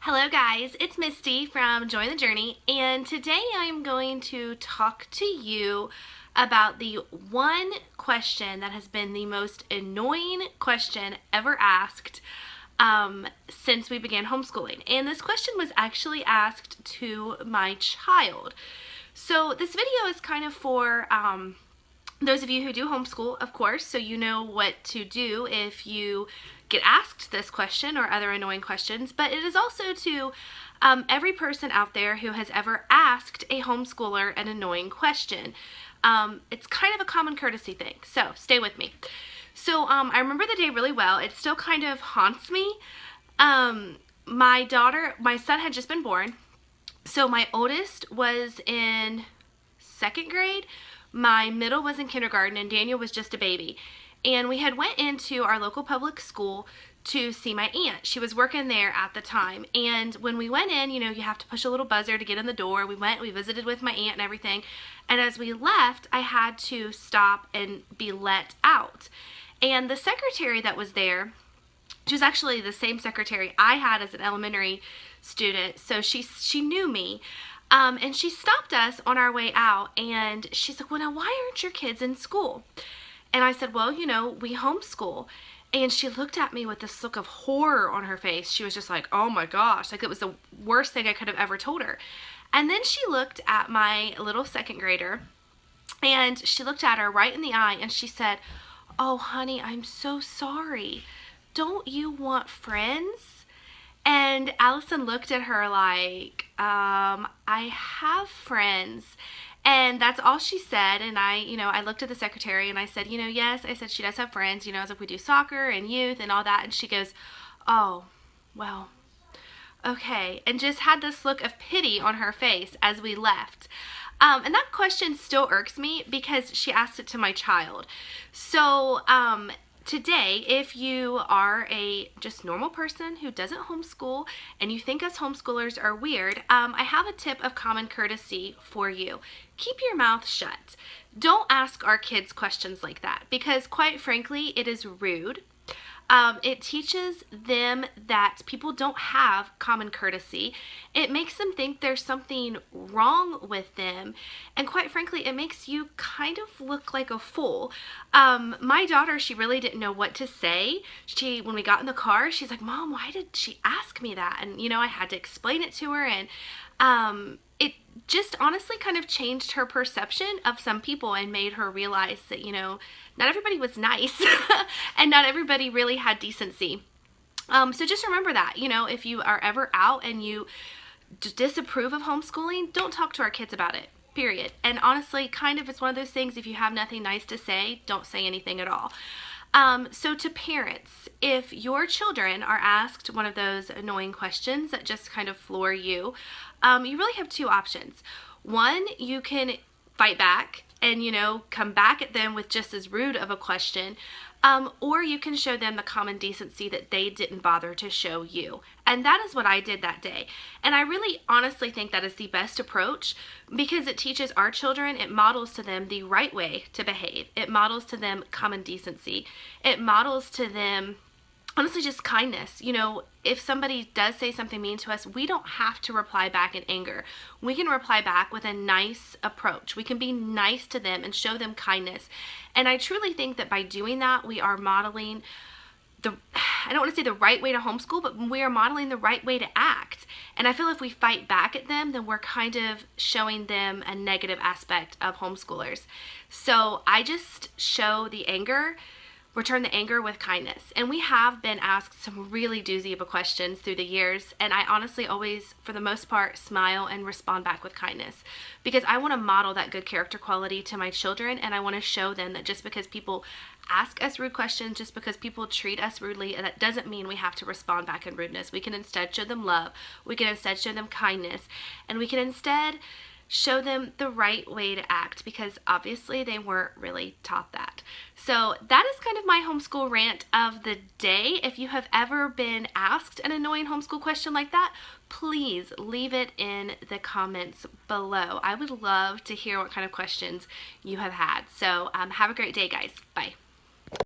Hello guys, it's Misty from Join the Journey, and today I am going to talk to you about the one question that has been the most annoying question ever asked since we began homeschooling. And this question was actually asked to my child. So this video is kind of for those of you who do homeschool, of course, so you know what to do if you get asked this question or other annoying questions, but it is also to every person out there who has ever asked a homeschooler an annoying question. It's kind of a common courtesy thing, so stay with me. So I remember the day really well. It still kind of haunts me. My son had just been born, so my oldest was in second grade, my middle was in kindergarten, and Daniel was just a baby. And we had went into our local public school to see my aunt. She was working there at the time. And when we went in, you know, you have to push a little buzzer to get in the door. We visited with my aunt and everything. And as we left, I had to stop and be let out. And the secretary that was there, she was actually the same secretary I had as an elementary student. So she knew me. And she stopped us on our way out, and she's like, well, now why aren't your kids in school? And I said, well, you know, we homeschool. And she looked at me with this look of horror on her face. She was just like, oh my gosh, like it was the worst thing I could have ever told her. And then she looked at my little second grader, and she looked at her right in the eye, and she said, oh honey, I'm so sorry. Don't you want friends? And Allison looked at her like, I have friends. And that's all she said. And I looked at the secretary and I said, yes, I said she does have friends. I was like, we do soccer and youth and all that. And she goes, oh, well, okay. And just had this look of pity on her face as we left. And that question still irks me because she asked it to my child. So, today, if you are a just normal person who doesn't homeschool and you think us homeschoolers are weird, I have a tip of common courtesy for you. Keep your mouth shut. Don't ask our kids questions like that because, quite frankly, it is rude. It teaches them that people don't have common courtesy. It makes them think there's something wrong with them. And quite frankly, it makes you kind of look like a fool. My daughter, she really didn't know what to say. When we got in the car, she's like, Mom, why did she ask me that? And, I had to explain it to her. And it just honestly kind of changed her perception of some people and made her realize that, not everybody was nice and not everybody really had decency. So just remember that, if you are ever out and you disapprove of homeschooling, don't talk to our kids about it, period. And honestly, kind of it's one of those things, if you have nothing nice to say, don't say anything at all. So to parents, if your children are asked one of those annoying questions that just kind of floor you, you really have two options. One, you can fight back and, come back at them with just as rude of a question, or you can show them the common decency that they didn't bother to show you. And that is what I did that day. And I really honestly think that is the best approach because it teaches our children, it models to them the right way to behave. It models to them common decency. It models to them honestly just kindness. If somebody does say something mean to us, we don't have to reply back in anger. We can reply back with a nice approach. We can be nice to them and show them kindness. And I truly think that by doing that, we are modeling I don't want to say the right way to homeschool, but we are modeling the right way to act. And I feel if we fight back at them, then we're kind of showing them a negative aspect of homeschoolers. So I just show the anger, return the anger with kindness. And we have been asked some really doozy of a questions through the years, and I honestly always, for the most part, smile and respond back with kindness because I want to model that good character quality to my children, and I want to show them that just because people ask us rude questions, just because people treat us rudely, that doesn't mean we have to respond back in rudeness. We can instead show them love, we can instead show them kindness, and we can instead show them the right way to act because obviously they weren't really taught that. So that is kind of my homeschool rant of the day. If you have ever been asked an annoying homeschool question like that, please leave it in the comments below. I would love to hear what kind of questions you have had. So have a great day, guys. Bye.